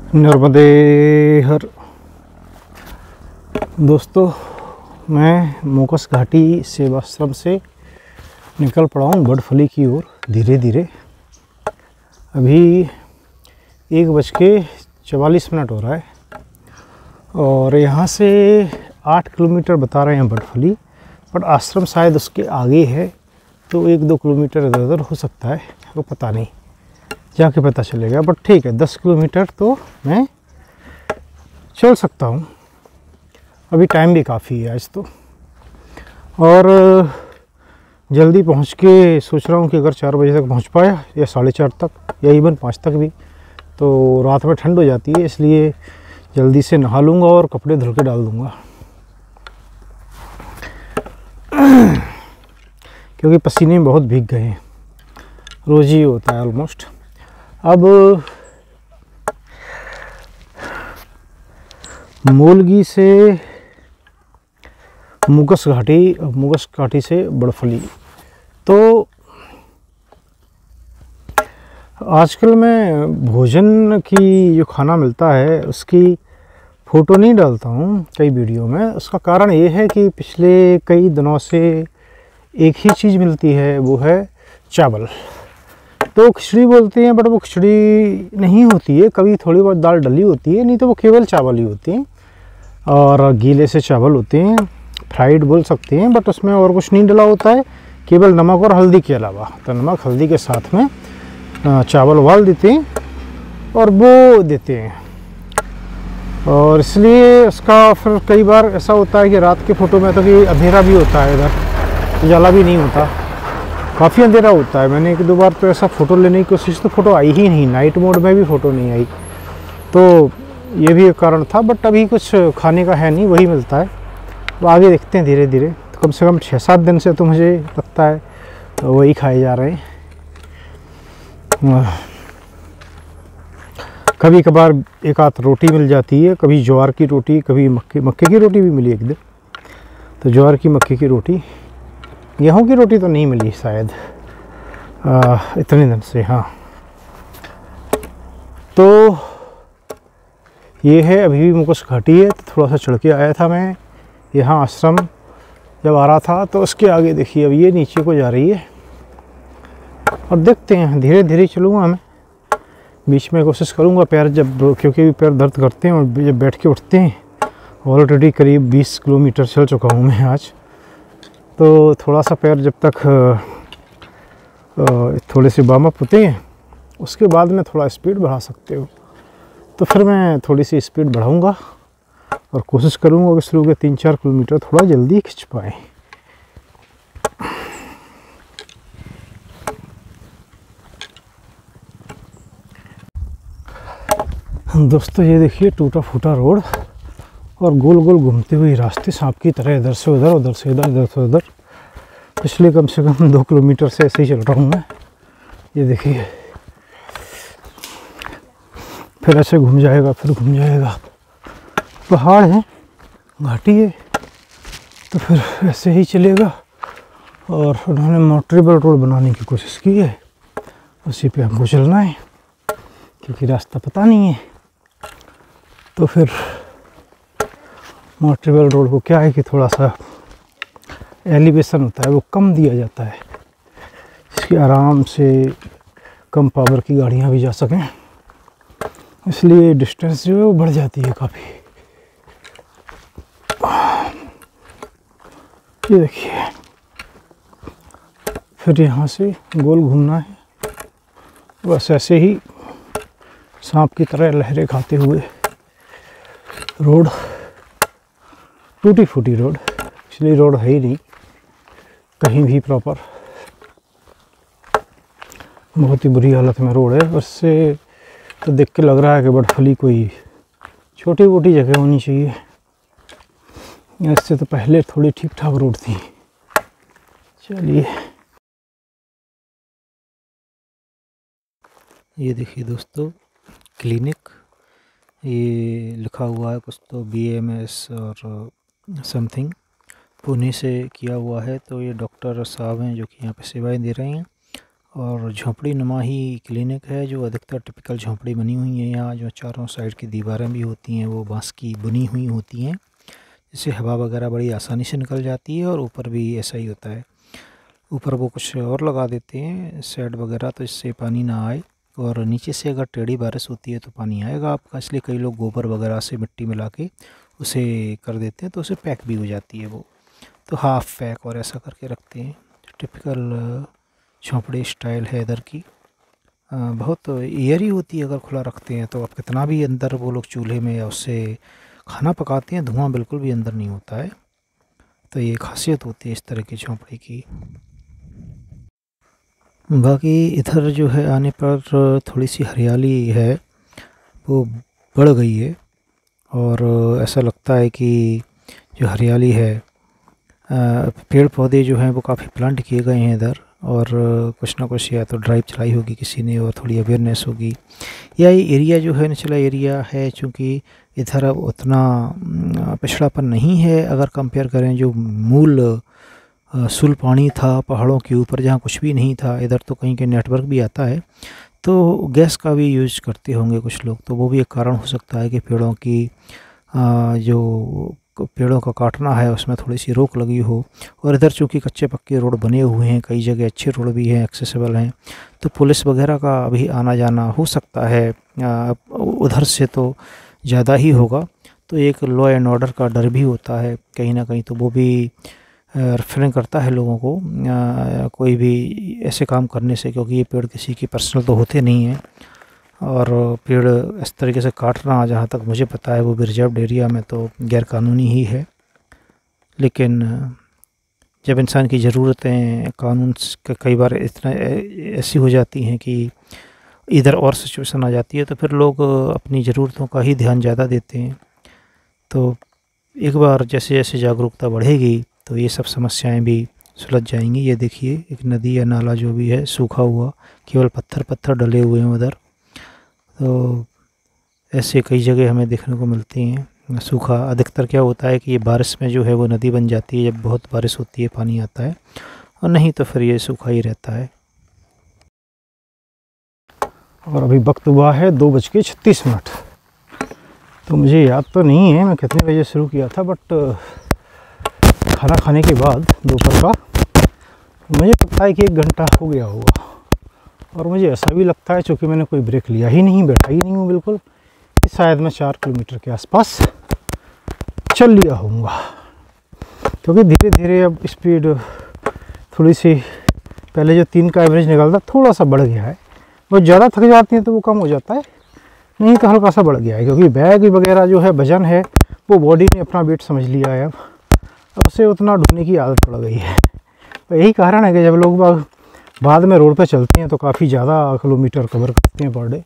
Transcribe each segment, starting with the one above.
नर्मदे हर। दोस्तों, मैं मोकस घाटी सेवाश्रम से निकल पड़ा हूँ बर्डफली की ओर धीरे धीरे। अभी 1:44 हो रहा है और यहाँ से 8 किलोमीटर बता रहे हैं बर्डफली, बट आश्रम शायद उसके आगे है, तो 1-2 किलोमीटर इधर उधर हो सकता है, वो पता नहीं, जाके पता चलेगा। बट ठीक है, 10 किलोमीटर तो मैं चल सकता हूँ। अभी टाइम भी काफ़ी है आज तो, और जल्दी पहुँच के सोच रहा हूँ कि अगर 4 बजे तक पहुँच पाया या 4:30 तक या इवन 5 तक भी, तो रात में ठंड हो जाती है, इसलिए जल्दी से नहा लूँगा और कपड़े धुल के डाल दूँगा, क्योंकि पसीने में बहुत भीग गए हैं। रोज़ ही होता है ऑलमोस्ट। अब मूलगी से मुगस घाटी से बर्डफली, तो आजकल मैं भोजन की जो खाना मिलता है उसकी फ़ोटो नहीं डालता हूँ कई वीडियो में। उसका कारण ये है कि पिछले कई दिनों से एक ही चीज़ मिलती है, वो है चावल। तो खिचड़ी बोलते हैं, बट वो खिचड़ी नहीं होती है, कभी थोड़ी बहुत दाल डली होती है, नहीं तो वो केवल चावल ही होते हैं और गीले से चावल होते हैं, फ्राइड बोल सकते हैं, बट उसमें और कुछ नहीं डला होता है, केवल नमक और हल्दी के अलावा। तो नमक हल्दी के साथ में चावल उबाल देते हैं और वो देते हैं, और इसलिए उसका फिर कई बार ऐसा होता है कि रात के फ़ोटो में तो कि अंधेरा भी होता है, इधर उजाला भी नहीं होता, काफ़ी अंधेरा होता है। मैंने 1-2 बार तो ऐसा फ़ोटो लेने की कोशिश, तो फ़ोटो आई ही नहीं, नाइट मोड में भी फ़ोटो नहीं आई, तो ये भी एक कारण था। बट अभी कुछ खाने का है नहीं, वही मिलता है, तो आगे देखते हैं धीरे धीरे। तो कम से कम 6-7 दिन से तो मुझे लगता है वही खाए जा रहे हैं। कभी कभार एक आध रोटी मिल जाती है, कभी ज्वार की रोटी, कभी मक्के की रोटी भी मिली एक दिन। तो ज्वार की मक्के की रोटी, गेहूं की रोटी तो नहीं मिली शायद इतने दिन से। हाँ, तो ये है, अभी भी मुकस घाटी है। तो थोड़ा सा चढ़ के आया था मैं यहाँ आश्रम, जब आ रहा था तो उसके आगे देखिए अब ये नीचे को जा रही है, और देखते हैं, धीरे धीरे चलूँगा मैं। बीच में कोशिश करूँगा पैर जब, क्योंकि पैर दर्द करते हैं और जब बैठ के उठते हैं। ऑलरेडी करीब 20 किलोमीटर चल चुका हूँ मैं आज, तो थोड़ा सा पैर जब तक थोड़े से वार्म अप होते हैं, उसके बाद में थोड़ा स्पीड बढ़ा सकते हो। तो फिर मैं थोड़ी सी स्पीड बढ़ाऊँगा और कोशिश करूँगा कि शुरू के 3-4 किलोमीटर थोड़ा जल्दी खिंच पाए। दोस्तों, ये देखिए टूटा फूटा रोड और गोल गोल घूमते हुए रास्ते, सांप की तरह, इधर से उधर, उधर से इधर, इधर से उधर। पिछले कम से कम 2 किलोमीटर से ऐसे ही चल रहा हूँ मैं। ये देखिए, फिर ऐसे घूम जाएगा, फिर घूम जाएगा। पहाड़ है, घाटी है, तो फिर ऐसे ही चलेगा। और उन्होंने मोटरेबल रोड बनाने की कोशिश की है, उसी पे हमको चलना है, क्योंकि रास्ता पता नहीं है। तो फिर मोटरेबल रोड को क्या है कि थोड़ा सा एलिवेशन होता है, वो कम दिया जाता है, इसकी आराम से कम पावर की गाड़ियाँ भी जा सकें, इसलिए डिस्टेंस जो है वो बढ़ जाती है काफ़ी। ये देखिए, फिर यहाँ से गोल घूमना है, बस ऐसे ही सांप की तरह लहरें खाते हुए। रोड टूटी फूटी रोड, इसलिए रोड है ही नहीं कहीं भी प्रॉपर, बहुत ही बुरी हालत में रोड है। उससे तो देख के लग रहा है कि बर्डफली कोई छोटी मोटी जगह होनी चाहिए, इससे तो पहले थोड़ी ठीक ठाक रोड थी। चलिए, ये देखिए दोस्तों, क्लिनिक, ये लिखा हुआ है कुछ तो BMS और समथिंग, पुणे से किया हुआ है। तो ये डॉक्टर साहब हैं जो कि यहाँ पे सेवाएं दे रहे हैं, और झोंपड़ी नुमा ही क्लिनिक है, जो अधिकतर टिपिकल झोंपड़ी बनी हुई है यहाँ, जो चारों साइड की दीवारें भी होती हैं वो बांस की बुनी हुई होती हैं, जिससे हवा वगैरह बड़ी आसानी से निकल जाती है। और ऊपर भी ऐसा ही होता है, ऊपर वो कुछ और लगा देते हैं शेड वगैरह, तो इससे पानी ना आए। और नीचे से अगर टेढ़ी बारिश होती है तो पानी आएगा आपका, इसलिए कई लोग गोबर वगैरह से मिट्टी मिला के उसे कर देते हैं, तो उसे पैक भी हो जाती है वो, तो हाफ पैक और ऐसा करके रखते हैं। टिपिकल झोंपड़ी स्टाइल है इधर की। बहुत एयरी होती है अगर खुला रखते हैं तो, आप कितना भी अंदर वो लोग चूल्हे में या उससे खाना पकाते हैं, धुआं बिल्कुल भी अंदर नहीं होता है। तो ये खासियत होती है इस तरह की झोंपड़ी की। बाकी इधर जो है आने पर थोड़ी सी हरियाली है, वो बढ़ गई है, और ऐसा लगता है कि जो हरियाली है, पेड़ पौधे जो हैं वो काफ़ी प्लांट किए गए हैं इधर। और कुछ ना कुछ या तो ड्राइव चलाई होगी किसी ने, और थोड़ी अवेयरनेस होगी, या ये एरिया जो है निचला एरिया है, चूँकि इधर अब उतना पिछड़ापन नहीं है अगर कंपेयर करें जो मूल सुल पानी था पहाड़ों के ऊपर जहाँ कुछ भी नहीं था। इधर तो कहीं के नेटवर्क भी आता है, तो गैस का भी यूज़ करते होंगे कुछ लोग, तो वो भी एक कारण हो सकता है कि पेड़ों की जो पेड़ों का काटना है उसमें थोड़ी सी रोक लगी हो। और इधर चूँकि कच्चे पक्के रोड बने हुए हैं, कई जगह अच्छे रोड भी हैं, एक्सेसिबल हैं, तो पुलिस वगैरह का अभी आना जाना हो सकता है उधर से तो ज़्यादा ही होगा। तो एक लॉ एंड ऑर्डर का डर भी होता है कहीं ना कहीं, तो वो भी रेफरिंग करता है लोगों को कोई भी ऐसे काम करने से, क्योंकि ये पेड़ किसी की पर्सनल तो होते नहीं हैं। और पेड़ इस तरीके से काटना, जहाँ तक मुझे पता है, वो भी रिजर्व्ड एरिया में तो गैरकानूनी ही है। लेकिन जब इंसान की ज़रूरतें कानून कई बार इतना ऐसी हो जाती हैं कि इधर और सिचुएशन आ जाती है, तो फिर लोग अपनी ज़रूरतों का ही ध्यान ज़्यादा देते हैं। तो एक बार जैसे जैसे जागरूकता बढ़ेगी तो ये सब समस्याएं भी सुलझ जाएंगी। ये देखिए एक नदी या नाला जो भी है सूखा हुआ, केवल पत्थर पत्थर डले हुए हैं उधर। तो ऐसे कई जगह हमें देखने को मिलती हैं सूखा। अधिकतर क्या होता है कि ये बारिश में जो है वो नदी बन जाती है, जब बहुत बारिश होती है पानी आता है, और नहीं तो फिर ये सूखा ही रहता है। और अभी वक्त हुआ है 2:36। तो मुझे याद तो नहीं है मैं कितने बजे शुरू किया था, बट खाना खाने के बाद दोपहर का मुझे लगता है कि 1 घंटा हो गया होगा। और मुझे ऐसा भी लगता है, चूँकि मैंने कोई ब्रेक लिया ही नहीं, बैठा ही नहीं हूँ बिल्कुल, कि शायद मैं 4 किलोमीटर के आसपास चल लिया होऊंगा। क्योंकि धीरे धीरे अब स्पीड थोड़ी सी, पहले जो 3 का एवरेज निकलता थोड़ा सा बढ़ गया है। बहुत ज़्यादा थक जाती है तो वो कम हो जाता है, नहीं तो हल्का सा बढ़ गया है, क्योंकि बैग वगैरह जो है वजन है वो बॉडी ने अपना वेट समझ लिया है। अब उसे उतना ढोने की आदत पड़ गई है। तो यही कारण है कि जब लोग बाद में रोड पे चलते हैं तो काफ़ी ज़्यादा किलोमीटर कवर करते हैं पर डे,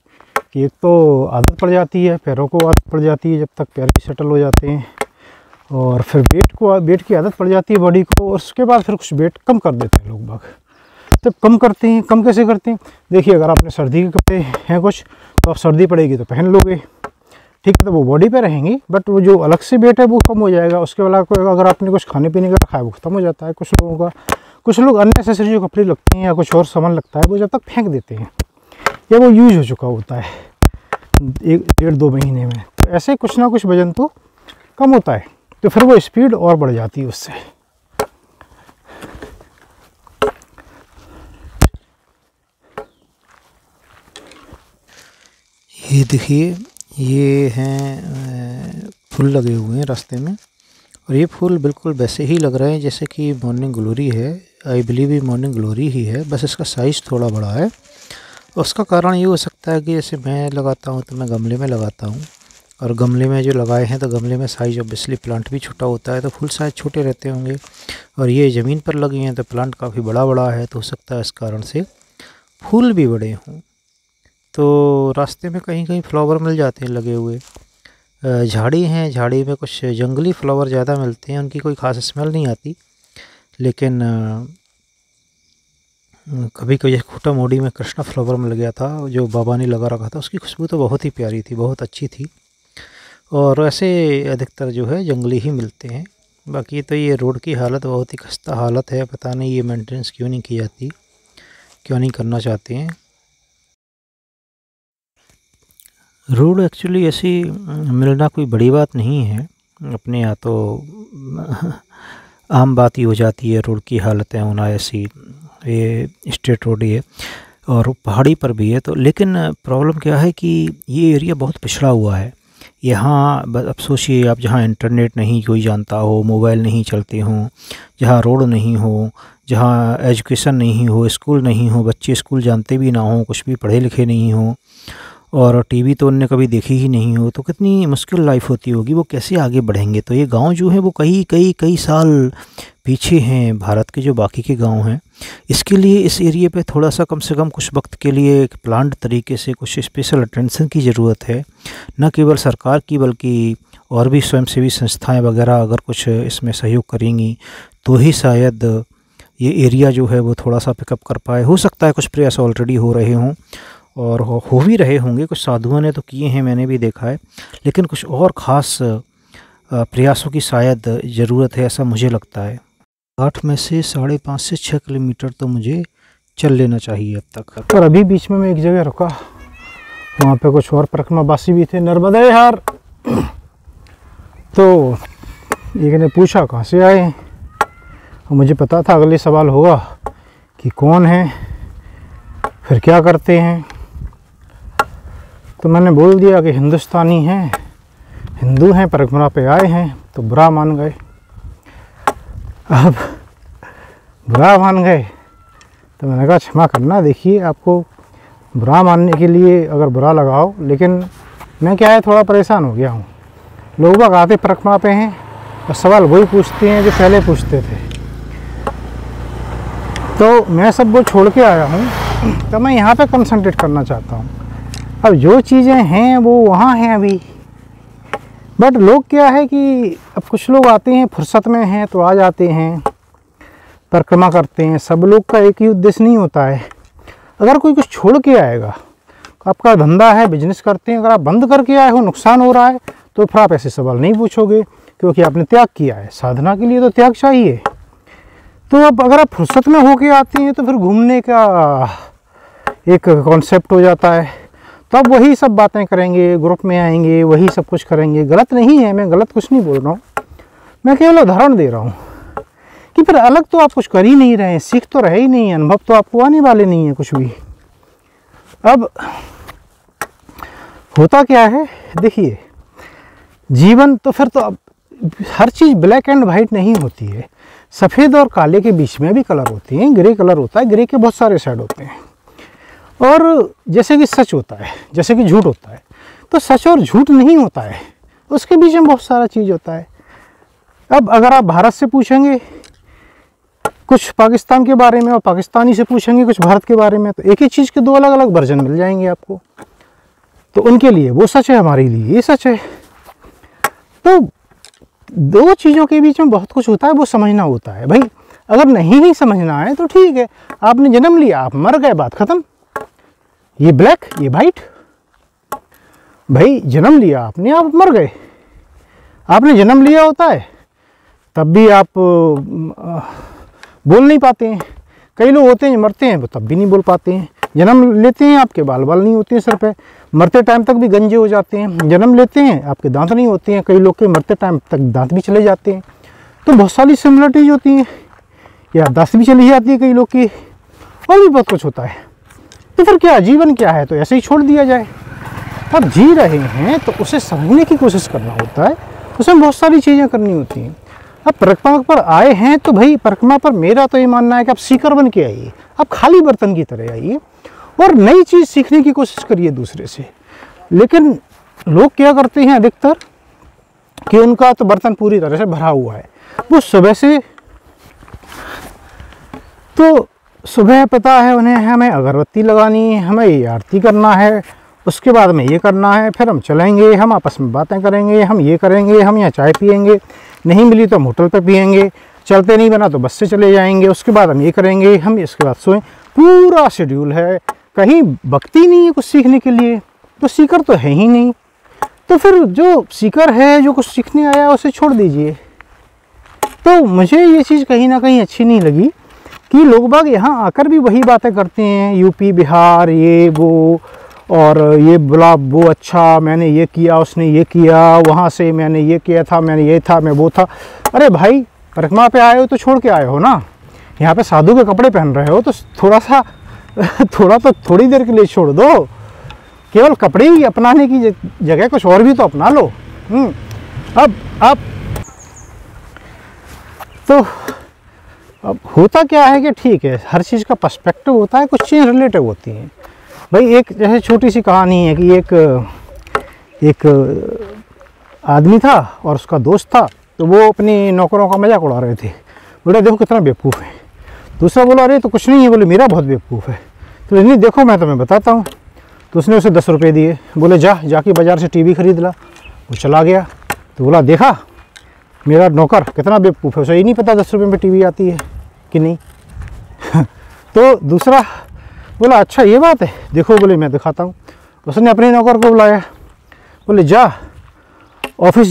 कि एक तो आदत पड़ जाती है, पैरों को आदत पड़ जाती है जब तक पैर भी सेटल हो जाते हैं, और फिर वेट की आदत पड़ जाती है बॉडी को, और उसके बाद फिर कुछ वेट कम कर देते हैं लोग बाग। तब कम करते हैं, कम कैसे करते हैं? देखिए, अगर आपने सर्दी के कपड़े हैं कुछ, तो आप सर्दी पड़ेगी तो पहन लोगे, ठीक है, तो वो बॉडी पे रहेंगी, बट वो जो अलग से वेट है वो कम हो जाएगा। उसके बाद अगर आपने कुछ खाने पीने का रखा है वो खत्म हो जाता है कुछ लोगों का। कुछ लोग अननेसेसरी जो कपड़े लगते हैं या कुछ और सामान लगता है वो जब तक फेंक देते हैं, या वो यूज हो चुका होता है 1-1.5-2 महीने में, तो ऐसे कुछ ना कुछ वजन तो कम होता है, तो फिर वो स्पीड और बढ़ जाती है उससे। ये देखिए, ये हैं फूल लगे हुए हैं रास्ते में, और ये फूल बिल्कुल वैसे ही लग रहे हैं जैसे कि मॉर्निंग ग्लोरी है। आई बिलीव ये मॉर्निंग ग्लोरी ही है, बस इसका साइज़ थोड़ा बड़ा है। उसका कारण ये हो सकता है कि जैसे मैं लगाता हूँ तो मैं गमले में लगाता हूँ, और गमले में जो लगाए हैं तो गमले में साइज़ ऑब्वियसली प्लांट भी छोटा होता है, तो फुल साइज़ छोटे रहते होंगे। और ये ज़मीन पर लगे हैं तो प्लांट काफ़ी बड़ा बड़ा है, तो हो सकता है इस कारण से फूल भी बड़े हों। तो रास्ते में कहीं कहीं फ्लावर मिल जाते हैं लगे हुए। झाड़ी हैं, झाड़ी में कुछ जंगली फ्लावर ज़्यादा मिलते हैं, उनकी कोई ख़ास स्मेल नहीं आती, लेकिन कभी कभी खूटा मोड़ी में कृष्णा फ्लावर मिल गया था जो बाबा ने लगा रखा था, उसकी खुशबू तो बहुत ही प्यारी थी, बहुत अच्छी थी। और ऐसे अधिकतर जो है जंगली ही मिलते हैं। बाकी तो ये रोड की हालत बहुत ही खस्ता हालत है, पता नहीं ये मेंटेनेंस क्यों नहीं की जाती। क्यों नहीं करना चाहते हैं। रोड एक्चुअली ऐसी मिलना कोई बड़ी बात नहीं है, अपने यहाँ तो आम बात ही हो जाती है रोड की हालतें होना ऐसी। ये स्टेट रोड ही है और पहाड़ी पर भी है, तो लेकिन प्रॉब्लम क्या है कि ये एरिया बहुत पिछड़ा हुआ है। यहाँ अब सोचिए आप, जहाँ इंटरनेट नहीं कोई जानता हो, मोबाइल नहीं चलते हों, जहाँ रोड नहीं हो, जहाँ एजुकेशन नहीं हो, स्कूल नहीं हो, बच्चे स्कूल जानते भी ना हो, कुछ भी पढ़े लिखे नहीं हो, और टीवी तो उनने कभी देखी ही नहीं हो, तो कितनी मुश्किल लाइफ होती होगी, वो कैसे आगे बढ़ेंगे। तो ये गांव जो है वो कई साल पीछे हैं भारत के जो बाकी के गांव हैं। इसके लिए इस एरिया पे थोड़ा सा कम से कम कुछ वक्त के लिए एक प्लान्ड तरीके से कुछ स्पेशल अटेंशन की ज़रूरत है, न केवल सरकार की बल्कि और भी स्वयंसेवी संस्थाएं वगैरह अगर कुछ इसमें सहयोग करेंगी तो ही शायद ये एरिया जो है वो थोड़ा सा पिकअप कर पाए। हो सकता है कुछ प्रयास ऑलरेडी हो रहे हों और हो भी रहे होंगे, कुछ साधुओं ने तो किए हैं, मैंने भी देखा है, लेकिन कुछ और ख़ास प्रयासों की शायद ज़रूरत है, ऐसा मुझे लगता है। 8 में से 5.5 से 6 किलोमीटर तो मुझे चल लेना चाहिए अब तक। और अभी बीच में मैं एक जगह रुका, वहाँ पे कुछ और परिक्रमावासी भी थे, नर्मदा यार। तो एक ने पूछा कहाँ से आए हैं, और मुझे पता था अगले सवाल होगा कि कौन है, फिर क्या करते हैं। तो मैंने बोल दिया कि हिंदुस्तानी हैं, हिंदू हैं, परिक्रमा पे आए हैं। तो बुरा मान गए। अब बुरा मान गए तो मैंने कहा क्षमा करना, देखिए आपको बुरा मानने के लिए अगर बुरा लगाओ, लेकिन मैं क्या है थोड़ा परेशान हो गया हूँ। लोग बाग आते परिक्रमा पे हैं और सवाल वही पूछते हैं जो पहले पूछते थे, तो मैं सब वो छोड़ के आया हूँ, तो मैं यहाँ पे कंसंट्रेट करना चाहता हूँ। अब जो चीज़ें हैं वो वहाँ हैं अभी, बट लोग क्या है कि अब कुछ लोग आते हैं फुर्सत में हैं तो आ जाते हैं, परिक्रमा करते हैं। सब लोग का एक ही उद्देश्य नहीं होता है। अगर कोई कुछ छोड़ के आएगा, आपका धंधा है, बिजनेस करते हैं, अगर आप बंद करके आए हो, नुकसान हो रहा है, तो फिर आप ऐसे सवाल नहीं पूछोगे, क्योंकि आपने त्याग किया है। साधना के लिए तो त्याग चाहिए। तो अब अगर आप फुर्सत में होके आते हैं तो फिर घूमने का एक कॉन्सेप्ट हो जाता है, तो अब वही सब बातें करेंगे, ग्रुप में आएंगे, वही सब कुछ करेंगे। गलत नहीं है, मैं गलत कुछ नहीं बोल रहा हूँ, मैं केवल उदाहरण दे रहा हूँ कि फिर अलग तो आप कुछ कर ही नहीं रहे हैं, सीख तो रहे ही नहीं है, अनुभव तो आपको आने वाले नहीं है कुछ भी। अब होता क्या है, देखिए जीवन तो फिर तो अब हर चीज़ ब्लैक एंड वाइट नहीं होती है, सफ़ेद और काले के बीच में भी कलर होते हैं, ग्रे कलर होता है, ग्रे के बहुत सारे साइड होते हैं। और जैसे कि सच होता है, जैसे कि झूठ होता है, तो सच और झूठ नहीं होता है, उसके बीच में बहुत सारा चीज़ होता है। अब अगर आप भारत से पूछेंगे कुछ पाकिस्तान के बारे में और पाकिस्तानी से पूछेंगे कुछ भारत के बारे में, तो एक ही चीज़ के दो अलग अलग वर्जन मिल जाएंगे आपको। तो उनके लिए वो सच है, हमारे लिए ये सच है। तो दो चीज़ों के बीच में बहुत कुछ होता है, वो समझना होता है भाई। अगर नहीं समझना है तो ठीक है, आपने जन्म लिया, आप मर गए, बात खत्म। ये ब्लैक ये वाइट, भाई जन्म लिया आपने, आप मर गए। आपने जन्म लिया होता है तब भी आप बोल नहीं पाते हैं। कई लोग होते हैं मरते हैं वो तब भी नहीं बोल पाते हैं। जन्म लेते हैं, आपके बाल नहीं होते हैं सर पे, मरते टाइम तक भी गंजे हो जाते हैं। जन्म लेते हैं, आपके दांत नहीं होते हैं, कई लोग के मरते टाइम तक दांत भी चले जाते हैं। तो बहुत सारी सिमिलरिटीज होती हैं, या दांत भी चली जाती है कई लोग की, और भी बहुत कुछ होता है। तो फिर क्या जीवन क्या है, तो ऐसे ही छोड़ दिया जाए। अब जी रहे हैं तो उसे समझने की कोशिश करना होता है, उसमें बहुत सारी चीज़ें करनी होती हैं। अब परिक्रमा पर आए हैं तो भाई परिक्रमा पर मेरा तो ये मानना है कि आप सीकर बन के आइए, आप खाली बर्तन की तरह आइए और नई चीज़ सीखने की कोशिश करिए दूसरे से। लेकिन लोग क्या करते हैं अधिकतर कि उनका तो बर्तन पूरी तरह से भरा हुआ है, वो सुबह से तो सुबह पता है उन्हें हमें अगरबत्ती लगानी है, हमें ये आरती करना है, उसके बाद में ये करना है, फिर हम चलेंगे, हम आपस में बातें करेंगे, हम ये करेंगे, हम यहाँ चाय पियेंगे, नहीं मिली तो हम होटल पे पियेंगे, चलते नहीं बना तो बस से चले जाएंगे, उसके बाद हम ये करेंगे, हम इसके बाद सोएं। पूरा शेड्यूल है, कहीं भक्ति नहीं है कुछ सीखने के लिए, तो सीकर तो है ही नहीं। तो फिर जो सीकर है, जो कुछ सीखने आया उसे छोड़ दीजिए। तो मुझे ये चीज़ कहीं ना कहीं अच्छी नहीं लगी कि लोग बाग यहाँ आकर भी वही बातें करते हैं, यूपी बिहार ये वो, और ये बोला वो अच्छा मैंने ये किया, उसने ये किया, वहाँ से मैंने ये किया था, मैंने ये था, मैं वो था। अरे भाई परिक्रमा पे आए हो तो छोड़ के आए हो ना, यहाँ पे साधु के कपड़े पहन रहे हो तो थोड़ा सा थोड़ी देर के लिए छोड़ दो। केवल कपड़े ही अपनाने की जगह कुछ और भी तो अपना लो। अब तो अब होता क्या है कि ठीक है, हर चीज़ का पर्सपेक्टिव होता है, कुछ चीज़ रिलेटिव होती हैं। भाई एक जैसे छोटी सी कहानी है कि एक आदमी था और उसका दोस्त था, तो वो अपनी नौकरों का मजाक उड़ा रहे थे। बोला देखो कितना बेवकूफ़ है। दूसरा बोला अरे तो कुछ नहीं है, बोले मेरा बहुत बेवकूफ़ है। तो नहीं देखो मैं तुम्हें बताता हूँ। तो उसने उसे 10 रुपये दिए, बोले जाके बाज़ार से टीवी खरीद ला। वो चला गया तो बोला देखा मेरा नौकर कितना बेवकूफ़ है, उसे ये नहीं पता 10 रुपये में टीवी आती है कि नहीं। तो दूसरा बोला अच्छा ये बात है, देखो बोले मैं दिखाता हूँ। उसने अपने नौकर को बुलाया, बोले जा ऑफिस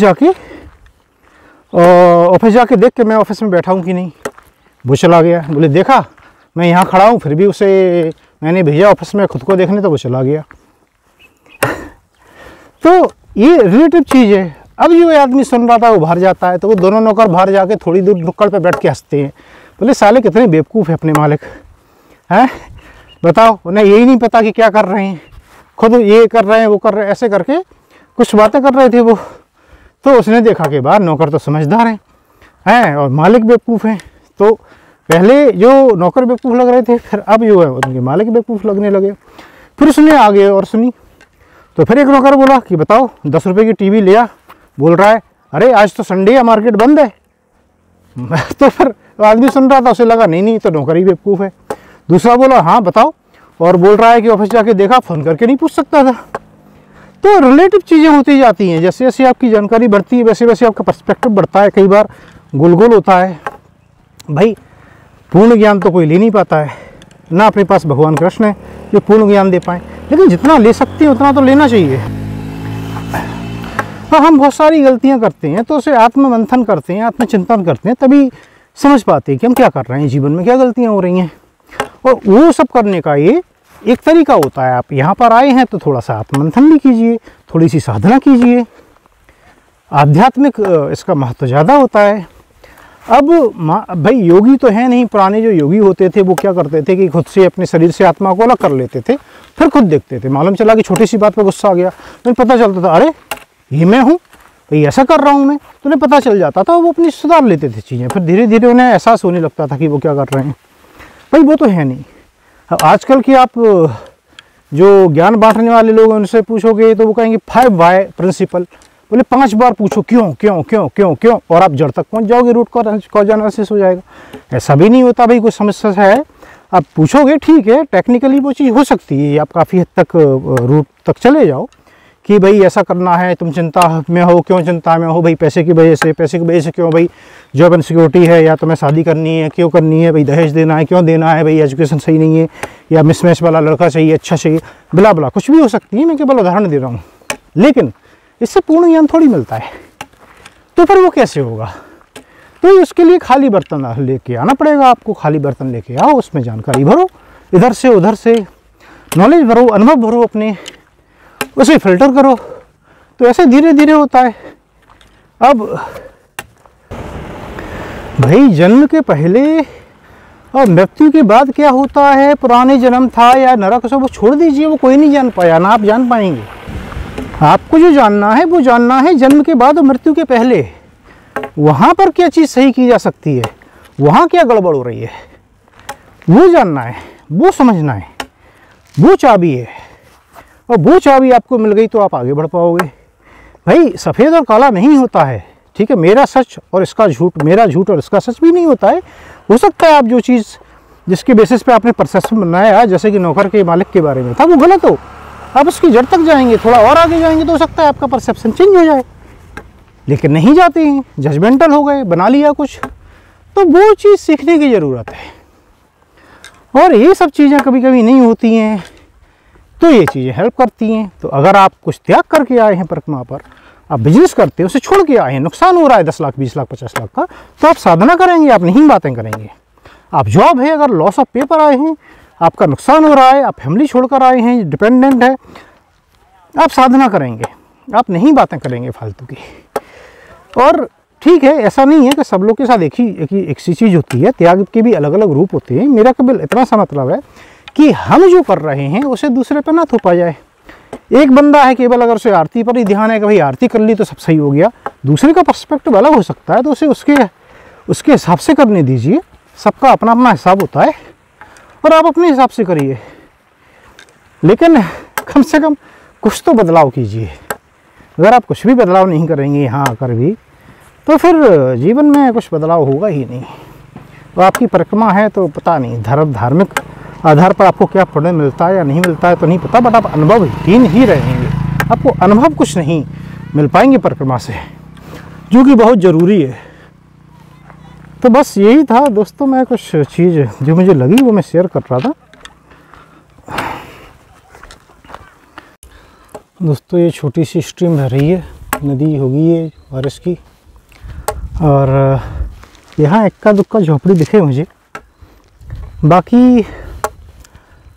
जाके देख के मैं ऑफिस में बैठा हूँ कि नहीं। वो चला गया, बोले देखा मैं यहाँ खड़ा हूँ फिर भी उसे मैंने भेजा ऑफिस में खुद को देखने, तो वो चला गया। तो ये रिलेटिव चीज़ है। अब जो आदमी सुन रहा था वो बाहर जाता है, तो वो दोनों नौकर बाहर जाके थोड़ी दूर नुक्कड़ पे बैठ के हंसते हैं। बोले साले कितने बेवकूफ़ है अपने मालिक हैं, बताओ उन्हें यही नहीं पता कि क्या कर रहे हैं, खुद ये कर रहे हैं वो कर रहे हैं, ऐसे करके कुछ बातें कर रहे थे वो। तो उसने देखा कि बाहर नौकर तो समझदार हैं और मालिक बेवकूफ़ हैं। तो पहले जो नौकर बेवकूफ़ लग रहे थे, फिर अब जो है उनके मालिक बेवकूफ़ लगने लगे। फिर उसने आगे और सुनी, तो फिर एक नौकर बोला कि बताओ 10 रुपये की टीवी लिया। बोल रहा है अरे आज तो संडे है मार्केट बंद है। तो फिर आदमी सुन रहा था, उसे लगा नहीं तो नौकर ही बेवकूफ़ है। दूसरा बोला हाँ बताओ, और बोल रहा है कि ऑफिस जाके देखा, फ़ोन करके नहीं पूछ सकता था। तो रिलेटिव चीज़ें होती जाती हैं, जैसे जैसे आपकी जानकारी बढ़ती है वैसे वैसे आपका पर्सपेक्टिव बढ़ता है। कई बार गोल होता है। भाई पूर्ण ज्ञान तो कोई ले नहीं पाता है ना, अपने पास भगवान कृष्ण है जो पूर्ण ज्ञान दे पाए, लेकिन जितना ले सकते हैं उतना तो लेना चाहिए। हाँ हम बहुत सारी गलतियाँ करते हैं, तो उसे आत्ममंथन करते हैं, आत्मचिंतन करते हैं, तभी समझ पाते हैं कि हम क्या कर रहे हैं जीवन में, क्या गलतियाँ हो रही हैं। और वो सब करने का ये एक तरीका होता है। आप यहाँ पर आए हैं तो थोड़ा सा आत्ममंथन भी कीजिए, थोड़ी सी साधना कीजिए। आध्यात्मिक इसका महत्व ज़्यादा होता है। अब भाई योगी तो है नहीं, पुराने जो योगी होते थे वो क्या करते थे कि खुद से अपने शरीर से आत्मा को अलग कर लेते थे, फिर खुद देखते थे। मालूम चला कि छोटी सी बात पर गुस्सा आ गया, तो पता चलता था अरे ये मैं हूँ, भाई ऐसा कर रहा हूँ मैं, तो उन्हें पता चल जाता था, वो अपनी सुधार लेते थे चीज़ें। फिर धीरे धीरे उन्हें एहसास होने लगता था कि वो क्या कर रहे हैं। भाई वो तो है नहीं। आजकल की आप जो ज्ञान बांटने वाले लोग हैं उनसे पूछोगे तो वो कहेंगे 5 वाई प्रिंसिपल। बोले 5 बार पूछो क्यों क्यों क्यों क्यों क्यों, और आप जड़ तक पहुंच जाओगे, रूट कॉज एनालिसिस हो जाएगा। ऐसा भी नहीं होता भाई, कोई समस्या है आप पूछोगे, ठीक है टेक्निकली वो चीज़ हो सकती है, आप काफ़ी हद तक रूट तक चले जाओ कि भाई ऐसा करना है, तुम चिंता में हो, क्यों चिंता में हो, भाई पैसे की वजह से क्यों, भाई जॉब इनसिक्योरिटी है, या तुम्हें शादी करनी है क्यों करनी है, भाई दहेज देना है क्यों देना है, भाई एजुकेशन सही नहीं है, या मिसमैच वाला लड़का चाहिए, अच्छा चाहिए, बिला बिला कुछ भी हो सकती है। मैं केवल उदाहरण दे रहा हूँ, लेकिन इससे पूर्ण ज्ञान थोड़ी मिलता है। तो फिर वो कैसे होगा? तो उसके लिए खाली बर्तन लेके आना पड़ेगा आपको। खाली बर्तन लेके आओ, उसमें जानकारी भरो, इधर से उधर से नॉलेज भरो, अनुभव भरो अपने, उसे फिल्टर करो। तो ऐसे धीरे धीरे होता है। अब भाई जन्म के पहले और मृत्यु के बाद क्या होता है, पुराने जन्म था या नरक, सब वो छोड़ दीजिए, वो कोई नहीं जान पाया, ना आप जान पाएंगे। आपको जो जानना है वो जानना है जन्म के बाद और मृत्यु के पहले। वहाँ पर क्या चीज़ सही की जा सकती है, वहाँ क्या गड़बड़ हो रही है, वो जानना है, वो समझना है, वो चाबी है। और वो चाबी आपको मिल गई तो आप आगे बढ़ पाओगे। भाई सफ़ेद और काला नहीं होता है, ठीक है, मेरा सच और इसका झूठ, मेरा झूठ और इसका सच भी नहीं होता है। हो सकता है आप जो चीज़ जिसके बेसिस पे आपने परसेप्शन बनाया, जैसे कि नौकर के मालिक के बारे में था, वो गलत हो, आप उसकी जड़ तक जाएंगे, थोड़ा और आगे जाएंगे तो हो सकता है आपका परसेप्शन चेंज हो जाए। लेकिन नहीं जाते हैं, जजमेंटल हो गए, बना लिया कुछ। तो वो चीज़ सीखने की ज़रूरत है। और ये सब चीज़ें कभी कभी नहीं होती हैं, तो ये चीज़ें हेल्प करती हैं। तो अगर आप कुछ त्याग करके आए हैं परिक्रमा पर, आप बिजनेस करते हैं, उसे छोड़ के आए हैं, नुकसान हो रहा है 10 लाख 20 लाख 50 लाख का, तो आप साधना करेंगे, आप नहीं बातें करेंगे। आप जॉब है, अगर लॉस ऑफ पे पर आए हैं, आपका नुकसान हो रहा है, आप फैमिली छोड़कर आए हैं, डिपेंडेंट है, आप साधना करेंगे, आप नहीं बातें करेंगे फालतू की। और ठीक है, ऐसा नहीं है कि सब लोग के साथ एक सी चीज़ होती है, त्याग के भी अलग अलग रूप होते हैं। मेरा केवल इतना सा मतलब है कि हम जो कर रहे हैं उसे दूसरे पर ना थोपा जाए। एक बंदा है केवल, अगर उसे आरती पर ही ध्यान है कि भाई आरती कर ली तो सब सही हो गया, दूसरे का पर्सपेक्टिव अलग हो सकता है, तो उसे उसके हिसाब से करने दीजिए। सबका अपना अपना हिसाब होता है और आप अपने हिसाब से करिए, लेकिन कम से कम कुछ तो बदलाव कीजिए। अगर आप कुछ भी बदलाव नहीं करेंगे यहाँ आकर भी, तो फिर जीवन में कुछ बदलाव होगा ही नहीं। तो आपकी परिक्रमा है तो पता नहीं धार्मिक आधार पर आपको क्या पुण्य मिलता है या नहीं मिलता है तो नहीं पता, बट आप अनुभवहीन ही रहेंगे। आपको अनुभव कुछ नहीं मिल पाएंगे परिक्रमा से, जो कि बहुत ज़रूरी है। तो बस यही था दोस्तों, मैं कुछ चीज़ जो मुझे लगी वो मैं शेयर कर रहा था। दोस्तों ये छोटी सी स्ट्रीम बह रही है, नदी होगी ये बारिश की, और यहाँ इक्का दुक्का झोपड़ी दिखे मुझे। बाकी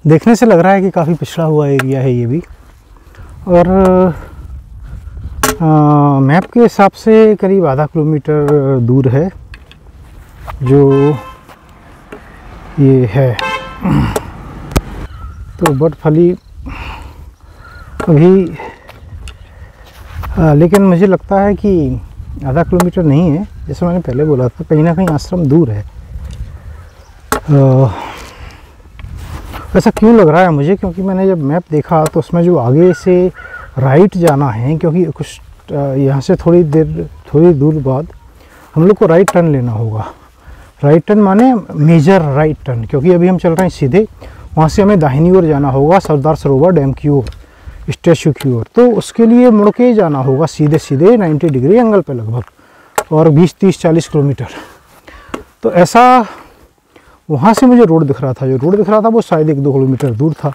देखने से लग रहा है कि काफ़ी पिछड़ा हुआ एरिया है ये भी, और मैप के हिसाब से करीब आधा किलोमीटर दूर है जो ये है। तो बर्फली अभी लेकिन मुझे लगता है कि आधा किलोमीटर नहीं है, जैसे मैंने पहले बोला था, कहीं ना कहीं आश्रम दूर है। ऐसा क्यों लग रहा है मुझे, क्योंकि मैंने जब मैप देखा तो उसमें जो आगे से राइट जाना है, क्योंकि कुछ यहाँ से थोड़ी दूर बाद हम लोग को राइट टर्न लेना होगा। राइट टर्न माने मेजर राइट टर्न, क्योंकि अभी हम चल रहे हैं सीधे, वहाँ से हमें दाहिनी ओर जाना होगा सरदार सरोवर डैम की ओर, स्टैचू की ओर। तो उसके लिए मुड़ के जाना होगा सीधे 90 डिग्री एंगल पे लगभग, और 20-30-40 किलोमीटर। तो ऐसा वहाँ से मुझे रोड दिख रहा था, जो रोड दिख रहा था वो शायद 1-2 किलोमीटर दूर था।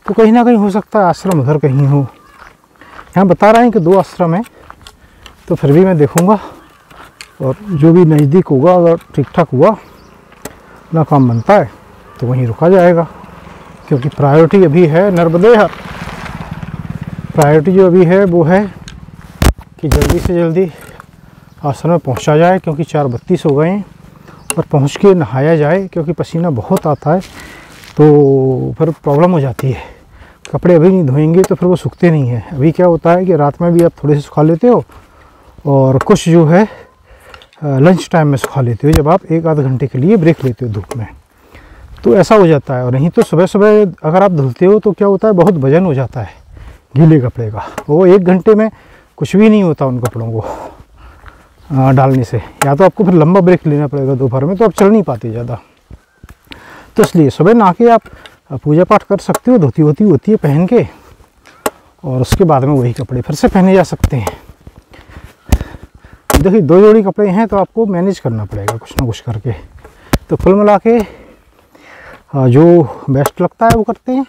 तो कहीं ना कहीं हो सकता है आश्रम उधर कहीं हो। यहाँ बता रहे हैं कि 2 आश्रम हैं, तो फिर भी मैं देखूँगा, और जो भी नज़दीक होगा, अगर ठीक ठाक हुआ, अपना काम बनता है तो वहीं रुका जाएगा। क्योंकि प्रायोरिटी अभी है नर्मदे, प्रायोरिटी जो अभी है वो है कि जल्दी से जल्दी आश्रम में पहुँचा जाए, क्योंकि 4:32 हो गए हैं, और पहुँच के नहाया जाए, क्योंकि पसीना बहुत आता है तो फिर प्रॉब्लम हो जाती है। कपड़े अभी नहीं धोएंगे तो फिर वो सूखते नहीं हैं। अभी क्या होता है कि रात में भी आप थोड़े से सुखा लेते हो, और कुछ जो है लंच टाइम में सुखा लेते हो, जब आप 1-आध घंटे के लिए ब्रेक लेते हो धूप में, तो ऐसा हो जाता है। और नहीं तो सुबह सुबह अगर आप धुलते हो तो क्या होता है, बहुत वजन हो जाता है गीले कपड़े का। वो 1 घंटे में कुछ भी नहीं होता उन कपड़ों को डालने से। या तो आपको फिर लंबा ब्रेक लेना पड़ेगा दोपहर में, तो आप चल नहीं पाते ज़्यादा। तो इसलिए सुबह नहा के आप पूजा पाठ कर सकते हो, धोती होती है पहन के, और उसके बाद में वही कपड़े फिर से पहने जा सकते हैं। देखिए 2 जोड़ी कपड़े हैं तो आपको मैनेज करना पड़ेगा कुछ ना कुछ करके। तो कुल मिला के जो बेस्ट लगता है वो करते हैं,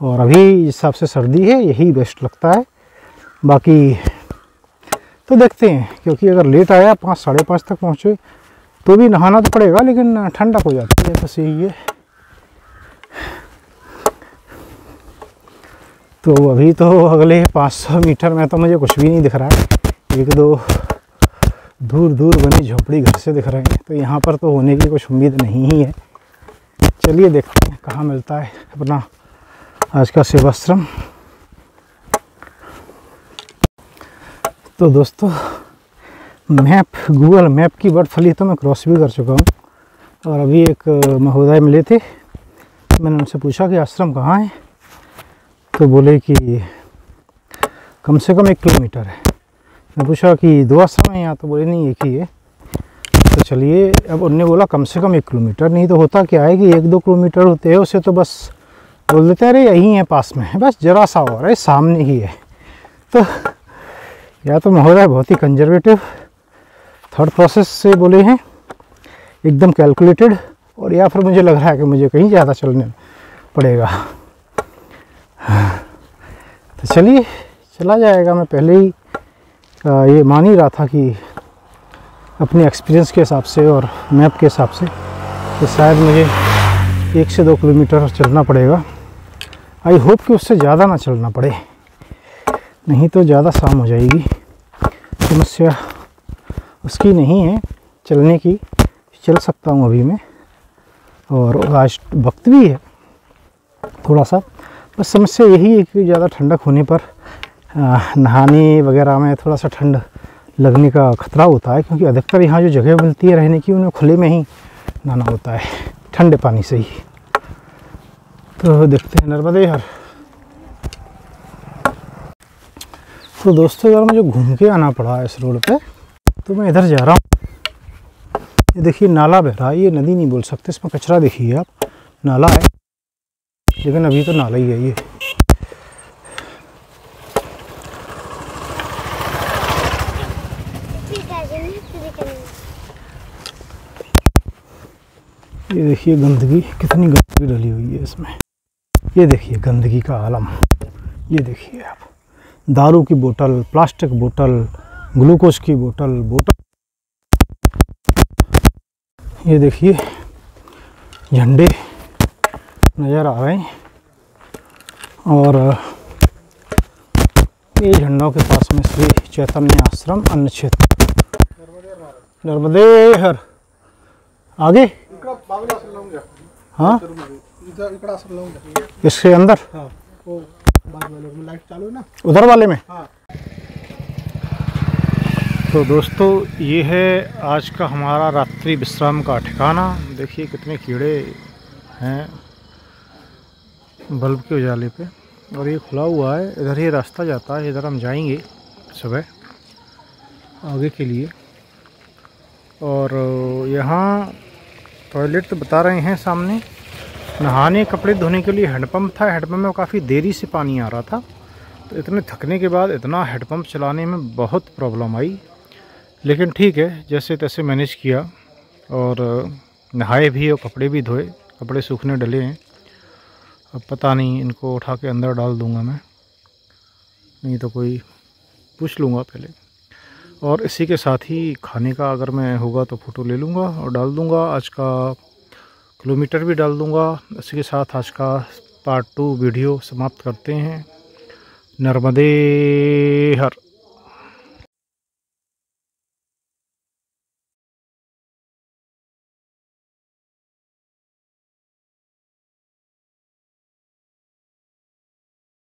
और अभी जिस हिसाब से सर्दी है यही बेस्ट लगता है। बाकी तो देखते हैं, क्योंकि अगर लेट आया 5-5:30 तक पहुँचे तो भी नहाना तो पड़ेगा, लेकिन ठंडक हो जाती है, बस यही है। तो अभी तो अगले 500 मीटर में तो मुझे कुछ भी नहीं दिख रहा है। 1-2 दूर बनी झोपड़ी घर से दिख रहे हैं, तो यहाँ पर तो होने की कुछ उम्मीद नहीं ही है। चलिए देखते हैं कहाँ मिलता है अपना आज का सेवाश्रम। तो दोस्तों गूगल मैप की बर्फली तो मैं क्रॉस भी कर चुका हूँ, और अभी एक महोदय मिले थे, मैंने उनसे पूछा कि आश्रम कहाँ है, तो बोले कि कम से कम 1 किलोमीटर है। मैं पूछा कि 2 आश्रम है यहाँ, तो बोले नहीं 1 ही है। तो चलिए, अब उनने बोला कम से कम 1 किलोमीटर, नहीं तो होता क्या है कि 1-2 किलोमीटर होते हैं उसे तो बस बोल देते हैं अरे यहीं है पास में है, बस जरा सा और है, सामने ही है। तो या तो महोदय बहुत ही कंजर्वेटिव थॉट प्रोसेस से बोले हैं, एकदम कैलकुलेटेड, और या फिर मुझे लग रहा है कि मुझे कहीं ज़्यादा चलने पड़ेगा। तो चलिए चला जाएगा। मैं पहले ही ये मान ही रहा था कि अपने एक्सपीरियंस के हिसाब से और मैप के हिसाब से तो शायद मुझे 1 से 2 किलोमीटर चलना पड़ेगा। आई होप कि उससे ज़्यादा ना चलना पड़े, नहीं तो ज़्यादा शाम हो जाएगी। समस्या उसकी नहीं है, चलने की, चल सकता हूँ अभी मैं, और आज वक्त भी है थोड़ा सा। बस समस्या यही है कि ज़्यादा ठंडक होने पर नहाने वगैरह में थोड़ा सा ठंड लगने का खतरा होता है, क्योंकि अधिकतर यहाँ जो जगह मिलती है रहने की उन्हें खुले में ही नहाना होता है, ठंडे पानी से ही। तो देखते हैं नर्मदे हर। तो दोस्तों यार मुझे घूम के आना पड़ा इस रोड पे, तो मैं इधर जा रहा हूँ। ये देखिए नाला बह रहा है, ये नदी नहीं बोल सकते, इसमें कचरा देखिए आप, नाला है लेकिन अभी तो नाला ही है ये। ये देखिए गंदगी, कितनी गंदगी डली हुई है इसमें। ये देखिए गंदगी का आलम, ये देखिए आप, दारू की बोतल, प्लास्टिक बोतल, ग्लूकोज की बोतल। ये देखिए झंडे नज़र आ रहे हैं, और ये झंडों के पास में श्री चैतन्य आश्रम अन्न क्षेत्र नर्मदे हर। आगे हाँ इसके अंदर लाइट चालू है ना उधर वाले में। तो दोस्तों ये है आज का हमारा रात्रि विश्राम का ठिकाना। देखिए कितने कीड़े हैं बल्ब के उजाले पे, और ये खुला हुआ है, इधर ही रास्ता जाता है, इधर हम जाएंगे सुबह आगे के लिए। और यहाँ टॉयलेट तो बता रहे हैं सामने, नहाने कपड़े धोने के लिए हैंडपम्प था। हैंडपम्प में काफ़ी देरी से पानी आ रहा था, तो इतने थकने के बाद इतना हैंडपम्प चलाने में बहुत प्रॉब्लम आई, लेकिन ठीक है जैसे तैसे मैनेज किया, और नहाए भी और कपड़े भी धोए, कपड़े सूखने डले हैं। अब पता नहीं इनको उठा के अंदर डाल दूंगा मैं, नहीं तो कोई पूछ लूँगा पहले। और इसी के साथ ही खाने का अगर मैं होगा तो फ़ोटो ले लूँगा और डाल दूँगा, आज का किलोमीटर भी डाल दूँगा। इसी के साथ आज का पार्ट 2 वीडियो समाप्त करते हैं। नर्मदे हर।